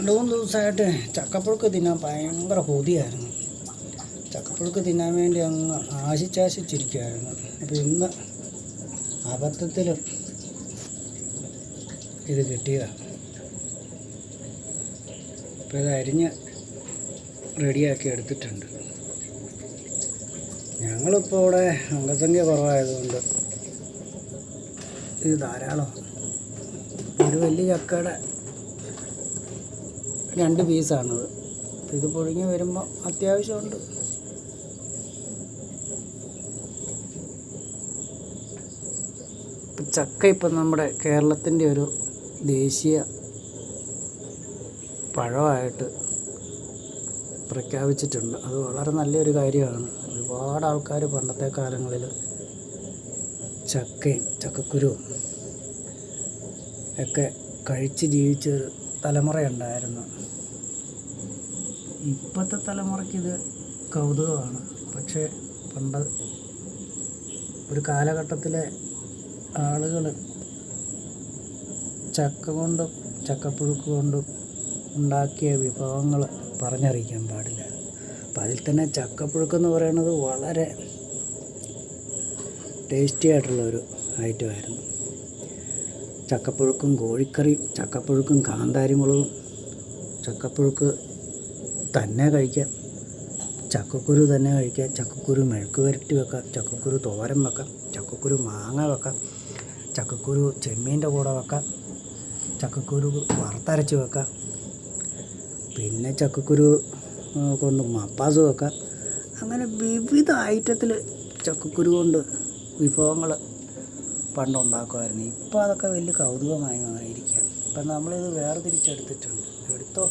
2-3 ദിവസമായിട്ട് ചക്കപ്പുഴുക്ക് തിന്നാൻ ഭയങ്കര കൊതിയായിരുന്നു. ചക്കപ്പുഴുക്ക് തിന്നാൻ വേണ്ടി അങ്ങ് ആശിച്ചിരിക്കുകയായിരുന്നു. അപ്പോൾ ഇന്ന് അബദ്ധത്തിൽ ഇത് കിട്ടിയതാണ്. അപ്പോൾ ഇത് അരിഞ്ഞ് റെഡിയാക്കി എടുത്തിട്ടുണ്ട്. ഞങ്ങളിപ്പോൾ ഇവിടെ അംഗസംഖ്യ കുറവായതുകൊണ്ട് ഇത് ധാരാളം. ഒരു വലിയ ചക്കയുടെ 2 പീസാണിത്. ഇത് പൊഴിഞ്ഞ് വരുമ്പോൾ അത്യാവശ്യമുണ്ട്. ചക്ക ഇപ്പം നമ്മുടെ കേരളത്തിൻ്റെ ഒരു ദേശീയ പഴമായിട്ട് പ്രഖ്യാപിച്ചിട്ടുണ്ട്. അത് വളരെ നല്ലൊരു കാര്യമാണ്. ഒരുപാട് ആൾക്കാർ പണ്ടത്തെ കാലങ്ങളിൽ ചക്കയും ചക്കക്കുരുവും ഒക്കെ കഴിച്ച് ജീവിച്ചൊരു തലമുറയുണ്ടായിരുന്നു. ഇപ്പോഴത്തെ തലമുറയ്ക്കിത് കൗതുകമാണ്. പക്ഷേ പണ്ട് ഒരു കാലഘട്ടത്തിലെ ആളുകൾ ചക്ക കൊണ്ടും ചക്കപ്പുഴുക്ക് കൊണ്ടും ഉണ്ടാക്കിയ വിഭവങ്ങൾ പറഞ്ഞറിയിക്കാൻ പാടില്ല. അപ്പം അതിൽ തന്നെ ചക്കപ്പുഴുക്കെന്ന് പറയുന്നത് വളരെ ടേസ്റ്റി ആയിട്ടുള്ളൊരു ഐറ്റമായിരുന്നു. ചക്കപ്പുഴുക്കും കോഴിക്കറിയും, ചക്കപ്പുഴുക്കും കാന്താരിമുളകും, ചക്കപ്പുഴുക്ക് തന്നെ കഴിക്കാം, ചക്കക്കുരു തന്നെ കഴിക്കാം, ചക്കക്കുരു മെഴുക്ക് പുരട്ടി വെക്കാം, ചക്കക്കുരു തോരൻ വെക്കാം, ചക്കക്കുരു മാങ്ങ വെക്കാം, ചക്കക്കുരു ചെമ്മീൻ്റെ കൂടെ വെക്കാം, ചക്കക്കുരു വറുത്തരച്ച് വെക്കാം, പിന്നെ ചക്കക്കുരു കൊണ്ട് മപ്പാസ് വെക്കാം. അങ്ങനെ വിവിധ ഐറ്റത്തിൽ ചക്കക്കുരു കൊണ്ട് വിഭവങ്ങൾ പണ്ടുണ്ടാക്കുമായിരുന്നു. ഇപ്പോൾ അതൊക്കെ വലിയ കൗതുകമായി മാറിയിരിക്കുക. അപ്പം നമ്മളിത് വേർതിരിച്ചെടുത്തിട്ടുണ്ട്. എടുത്തോ.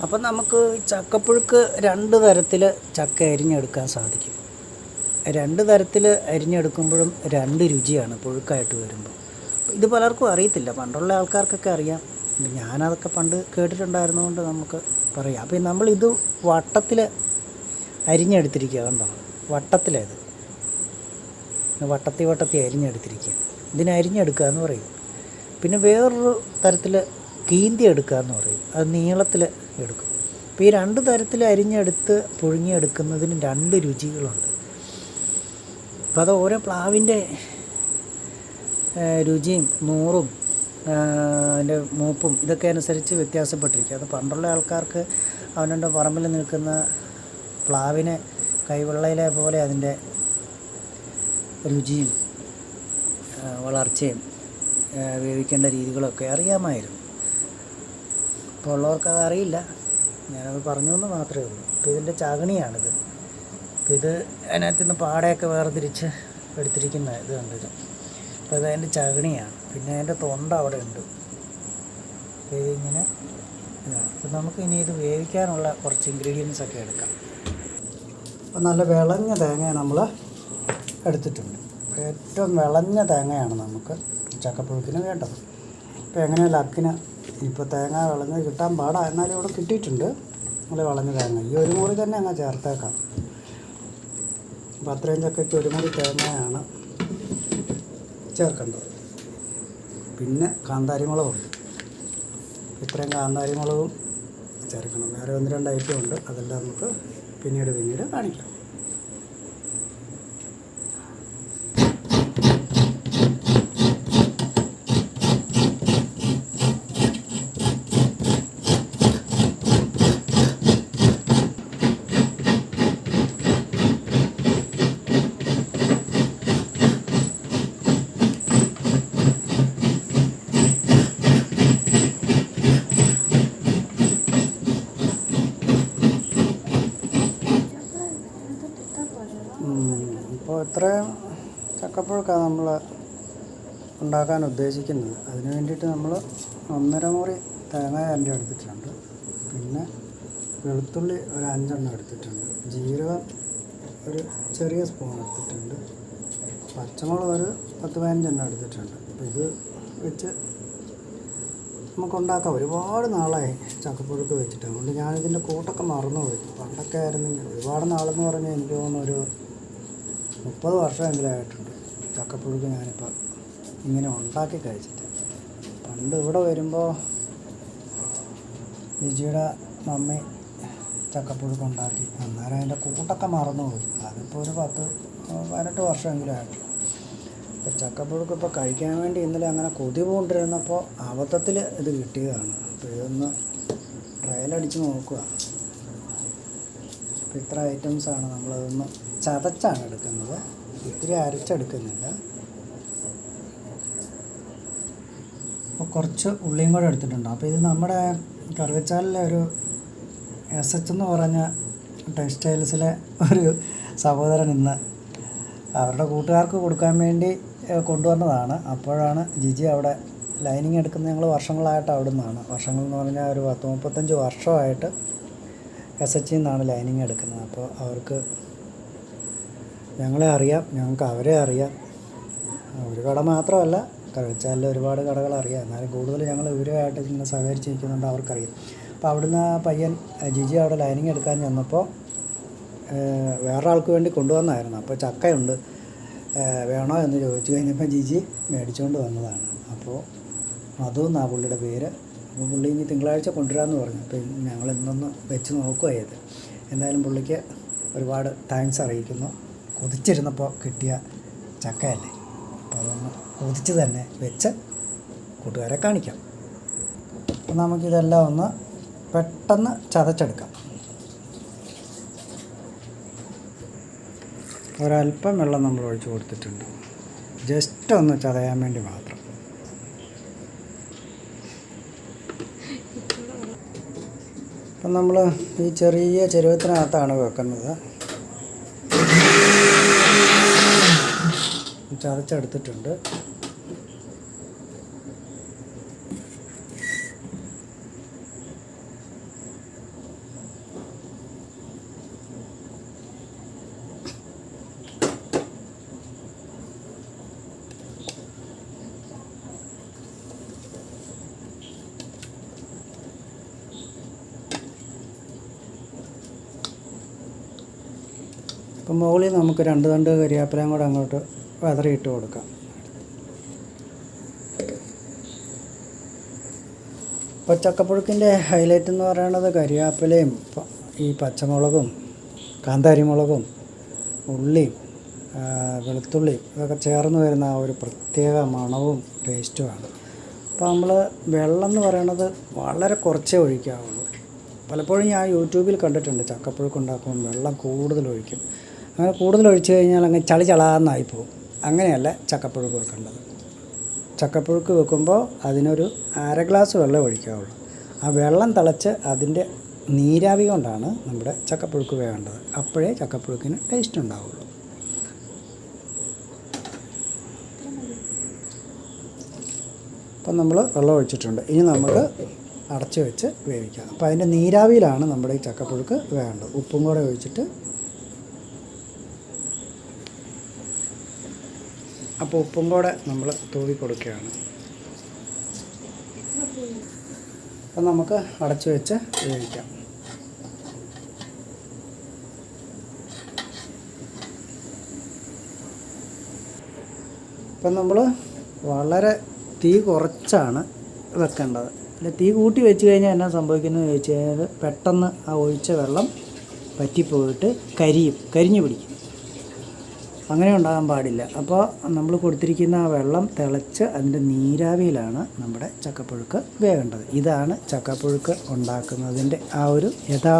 അപ്പം നമുക്ക് ചക്കപ്പുഴുക്ക് 2 തരത്തിൽ ചക്ക അരിഞ്ഞെടുക്കാൻ സാധിക്കും. 2 തരത്തിൽ അരിഞ്ഞെടുക്കുമ്പോഴും 2 രുചിയാണ് പുഴുക്കായിട്ട് വരുമ്പോൾ. ഇത് പലർക്കും അറിയത്തില്ല. പണ്ടുള്ള ആൾക്കാർക്കൊക്കെ അറിയാം. ഞാനതൊക്കെ പണ്ട് കേട്ടിട്ടുണ്ടായിരുന്നതുകൊണ്ട് നമുക്ക് പറയാം. അപ്പം നമ്മളിത് വട്ടത്തിൽ അരിഞ്ഞെടുത്തിരിക്കുക. കണ്ടോ, വട്ടത്തിലേത് വട്ടത്തി അരിഞ്ഞെടുത്തിരിക്കുക. ഇതിനെ അരിഞ്ഞെടുക്കുക എന്ന് പറയും. പിന്നെ വേറൊരു തരത്തിൽ കീന്തി എടുക്കുക എന്ന് പറയും. അത് നീളത്തിൽ എടുക്കും. അപ്പോൾ ഈ 2 തരത്തിൽ അരിഞ്ഞെടുത്ത് പുഴുങ്ങിയെടുക്കുന്നതിന് 2 രുചികളുണ്ട്. അപ്പോൾ അത് ഓരോ പ്ലാവിൻ്റെ രുചിയും നൂറും അതിൻ്റെ മൂപ്പും ഇതൊക്കെ അനുസരിച്ച് വ്യത്യാസപ്പെട്ടിരിക്കും. അത് പണ്ടുള്ള ആൾക്കാർക്ക് അവനവൻ്റെ പറമ്പിൽ നിൽക്കുന്ന പ്ലാവിനെ കൈവെള്ളയിലെ പോലെ അതിൻ്റെ രുചിയും വളർച്ചയും വേവിക്കേണ്ട രീതികളൊക്കെ അറിയാമായിരുന്നു. ഇപ്പോൾ ഉള്ളവർക്കത് അറിയില്ല. ഞാനത് പറഞ്ഞു എന്ന് മാത്രമേ ഉള്ളൂ. അപ്പോൾ ഇതിൻ്റെ ചകണിയാണിത്. അപ്പോൾ ഇത് അതിനകത്ത് നിന്ന് പാടയൊക്കെ വേർതിരിച്ച് എടുത്തിരിക്കുന്ന ഇത് കണ്ടിത്. അപ്പോൾ ഇത് അതിൻ്റെ ചകണിയാണ്. പിന്നെ അതിൻ്റെ തൊണ്ട അവിടെ ഉണ്ട്. അപ്പോൾ ഇതിങ്ങനെ ഇതാണ്. അപ്പോൾ നമുക്ക് ഇനി ഇത് വേവിക്കാനുള്ള കുറച്ച് ഇൻഗ്രീഡിയൻസ് ഒക്കെ എടുക്കാം. അപ്പോൾ നല്ല വിളഞ്ഞ തേങ്ങ നമ്മൾ എടുത്തിട്ടുണ്ട്. ഏറ്റവും വിളഞ്ഞ തേങ്ങയാണ് നമുക്ക് ചക്കപ്പുഴുക്കിന് വേണ്ടത്. അപ്പോൾ എങ്ങനെയല്ല അക്കിന് ഇപ്പോൾ തേങ്ങ വിളഞ്ഞ് കിട്ടാൻ പാടാ. എന്നാലും ഇവിടെ കിട്ടിയിട്ടുണ്ട് നല്ല വിളഞ്ഞ തേങ്ങ. ഈ ഒരു മുറി തന്നെ അങ്ങ് ചേർത്തേക്കാം. അപ്പോൾ അത്രയും ചക്കയ്ക്ക് ഒരു മുറി തേങ്ങയാണ് ചേർക്കേണ്ടത്. പിന്നെ കാന്താരിമുളകുണ്ട്. ഇത്രയും കാന്താരിമുളകും ചേർക്കണം. വേറെ 1-2 ഐറ്റം ഉണ്ട്. അതെല്ലാം നമുക്ക് പിന്നീട് കാണിക്കാം. ഇപ്പോൾ ഇത്രയും ചക്കപ്പുഴുക്കാണ് നമ്മൾ ഉണ്ടാക്കാൻ ഉദ്ദേശിക്കുന്നത്. അതിന് വേണ്ടിയിട്ട് നമ്മൾ 1.5 മുറി തേങ്ങ എടുത്തിട്ടുണ്ട്. പിന്നെ വെളുത്തുള്ളി ഒരു 5 എണ്ണം എടുത്തിട്ടുണ്ട്. ജീരകം ഒരു ചെറിയ സ്പൂൺ എടുത്തിട്ടുണ്ട്. പച്ചമുളക് ഒരു 10-15 എണ്ണം എടുത്തിട്ടുണ്ട്. അപ്പോൾ ഇത് വെച്ച് നമുക്കുണ്ടാക്കാം. ഒരുപാട് നാളായി ചക്കപ്പുഴുക്ക് വെച്ചിട്ട്. അതുകൊണ്ട് ഞാനിതിൻ്റെ കൂട്ടൊക്കെ മറന്നുപോയി. പണ്ടൊക്കെ ആയിരുന്നെങ്കിൽ ഒരുപാട് നാളെന്ന് പറഞ്ഞാൽ എനിക്ക് തോന്നുന്നു ഒരു 30 വർഷമെങ്കിലും ആയിട്ടുണ്ട് ചക്കപ്പുഴുക്ക് ഞാനിപ്പോൾ ഇങ്ങനെ ഉണ്ടാക്കി കഴിച്ചിട്ട്. പണ്ട് ഇവിടെ വരുമ്പോൾ ജിജിയുടെ മമ്മി ചക്കപ്പുഴുക്ക് ഉണ്ടാക്കി. അന്നേരം അതിൻ്റെ കൂട്ടൊക്കെ മറന്നുപോയി. അതിപ്പോൾ ഒരു 10-18 വർഷമെങ്കിലും ആയിരുന്നു. ഇപ്പോൾ ചക്കപ്പുഴുക്ക് ഇപ്പോൾ കഴിക്കാൻ വേണ്ടി ഇന്നലെ അങ്ങനെ കൊതി കൊണ്ടിരുന്നപ്പോൾ അബദ്ധത്തിൽ ഇത് കിട്ടിയതാണ്. അപ്പോൾ ഇതൊന്ന് ട്രയലടിച്ച് നോക്കുക. അപ്പോൾ ഇത്ര ഐറ്റംസാണ്. നമ്മളതൊന്ന് ചതച്ചാണ് എടുക്കുന്നത്, ഇത്തിരി അരച്ചെടുക്കുന്നില്ല. അപ്പോൾ കുറച്ച് ഉള്ളിയും കൂടെ എടുത്തിട്ടുണ്ട്. അപ്പോൾ ഇത് നമ്മുടെ കറുകച്ചാലിലെ ഒരു SH എന്ന് പറഞ്ഞ ടെക്സ്റ്റൈൽസിലെ ഒരു സഹോദരൻ ഇന്ന് അവരുടെ കൂട്ടുകാർക്ക് കൊടുക്കാൻ വേണ്ടി കൊണ്ടുവന്നതാണ്. അപ്പോഴാണ് ജിജി അവിടെ ലൈനിങ് എടുക്കുന്നത്. ഞങ്ങൾ വർഷങ്ങളായിട്ട് അവിടെ നിന്നാണ്, വർഷങ്ങൾ എന്ന് പറഞ്ഞാൽ ഒരു 30-35 വർഷമായിട്ട് SH നിന്നാണ് ലൈനിങ് എടുക്കുന്നത്. അപ്പോൾ അവർക്ക് ഞങ്ങളെ അറിയാം, ഞങ്ങൾക്ക് അവരെ അറിയാം. ഒരു കട മാത്രമല്ല, കറുകച്ചാലിൽ ഒരുപാട് കടകൾ അറിയാം. എന്നാലും കൂടുതൽ ഞങ്ങൾ ഇവരുമായിട്ട് ഇങ്ങനെ സഹകരിച്ചിരിക്കുന്നുണ്ട്, അവർക്കറിയാം. അപ്പോൾ അവിടുന്ന് ആ പയ്യൻ ജിജി അവിടെ ലൈനിങ് എടുക്കാൻ ചെന്നപ്പോൾ വേറെ ആൾക്ക് വേണ്ടി കൊണ്ടുവന്നായിരുന്നു. അപ്പോൾ ചക്കയുണ്ട്, വേണോ എന്ന് ചോദിച്ചു കഴിഞ്ഞപ്പോൾ ജിജി മേടിച്ചുകൊണ്ട് വന്നതാണ്. അപ്പോൾ മധു എന്നാണ് പുള്ളിയുടെ പേര്. അപ്പോൾ പുള്ളി ഇനി തിങ്കളാഴ്ച കൊണ്ടുവരാമെന്ന് പറഞ്ഞു. അപ്പോൾ ഞങ്ങൾ ഇന്നൊന്ന് വെച്ച് നോക്കുകയത്. എന്തായാലും പുള്ളിക്ക് ഒരുപാട് താങ്ക്സ് അറിയിക്കുന്നു. കൊതിച്ചിരുന്നപ്പോൾ കിട്ടിയ ചക്കയല്ലേ, അപ്പോൾ അതൊന്ന് കൊതിച്ച് തന്നെ വെച്ച് കൂട്ടുകാരെ കാണിക്കാം. അപ്പോൾ നമുക്കിതെല്ലാം ഒന്ന് പെട്ടെന്ന് ചതച്ചെടുക്കാം. ഒരല്പം വെള്ളം നമ്മൾ ഒഴിച്ച് കൊടുത്തിട്ടുണ്ട്, ജസ്റ്റ് ഒന്ന് ചതയാൻ വേണ്ടി മാത്രം. അപ്പം നമ്മൾ ഈ ചെറിയ ചെരുവത്തിനകത്താണ് വെക്കുന്നത്. ചതച്ചെടുത്തിട്ടുണ്ട്. അപ്പം മുകളിൽ നമുക്ക് 2 തണ്ട് കരിയാപ്പിലയും കൂടെ അങ്ങോട്ട് വിതറിയിട്ട് കൊടുക്കാം. ഇപ്പോൾ ചക്കപ്പുഴുക്കിൻ്റെ ഹൈലൈറ്റ് എന്ന് പറയുന്നത് കരിയാപ്പിലയും ഈ പച്ചമുളകും കാന്താരിമുളകും ഉള്ളിയും വെളുത്തുള്ളിയും ഇതൊക്കെ ചേർന്ന് വരുന്ന ആ ഒരു പ്രത്യേക മണവും ടേസ്റ്റുമാണ്. അപ്പോൾ നമ്മൾ വെള്ളം എന്ന് പറയുന്നത് വളരെ കുറച്ചേ ഒഴിക്കാവുള്ളൂ. പലപ്പോഴും ഞാൻ യൂട്യൂബിൽ കണ്ടിട്ടുണ്ട്, ചക്കപ്പുഴുക്ക് ഉണ്ടാക്കുമ്പോൾ വെള്ളം കൂടുതൽ ഒഴിക്കും. അങ്ങനെ കൂടുതൽ ഒഴിച്ച് കഴിഞ്ഞാൽ അങ്ങ് ചളാന്നായി പോകും. അങ്ങനെയല്ല ചക്കപ്പുഴുക്ക് വെക്കേണ്ടത്. ചക്കപ്പുഴുക്ക് വെക്കുമ്പോൾ അതിനൊരു 1/2 ഗ്ലാസ് വെള്ളം ഒഴിക്കാവുള്ളൂ. ആ വെള്ളം തിളച്ച് അതിൻ്റെ നീരാവി കൊണ്ടാണ് നമ്മുടെ ചക്കപ്പുഴുക്ക് വേണ്ടത്. അപ്പോഴേ ചക്കപ്പുഴുക്കിന് ടേസ്റ്റ് ഉണ്ടാവുള്ളൂ. അപ്പം നമ്മൾ വെള്ളം ഒഴിച്ചിട്ടുണ്ട്. ഇനി നമുക്ക് അടച്ച് വെച്ച് വേവിക്കാം. അപ്പോൾ അതിൻ്റെ നീരാവിയിലാണ് നമ്മുടെ ഈ ചക്കപ്പുഴുക്ക് വേണ്ടത്. ഉപ്പും കൂടെ ഒഴിച്ചിട്ട്, അപ്പോൾ ഉപ്പും കൂടെ നമ്മൾ തൂവി കൊടുക്കുകയാണ്. അപ്പം നമുക്ക് അടച്ചു വെച്ച് വേവിക്കാം. അപ്പം നമ്മൾ വളരെ തീ കുറച്ചാണ് വെക്കേണ്ടത്. അല്ല, തീ കൂട്ടി വെച്ച് കഴിഞ്ഞാൽ എന്നാ സംഭവിക്കുന്നത് ചോദിച്ചു കഴിഞ്ഞാൽ പെട്ടെന്ന് ആ ഒഴിച്ച വെള്ളം പറ്റിപ്പോയിട്ട് കരിഞ്ഞു പിടിക്കും. അങ്ങനെ ഉണ്ടാകാൻ പാടില്ല. അപ്പോൾ നമ്മൾ കൊടുത്തിരിക്കുന്ന ആ വെള്ളം തിളച്ച് അതിൻ്റെ നീരാവിയിലാണ് നമ്മുടെ ചക്കപ്പുഴുക്ക് വേവേണ്ടത്. ഇതാണ് ചക്കപ്പുഴുക്ക് ഉണ്ടാക്കുന്നതിൻ്റെ ആ ഒരു യഥാർത്ഥ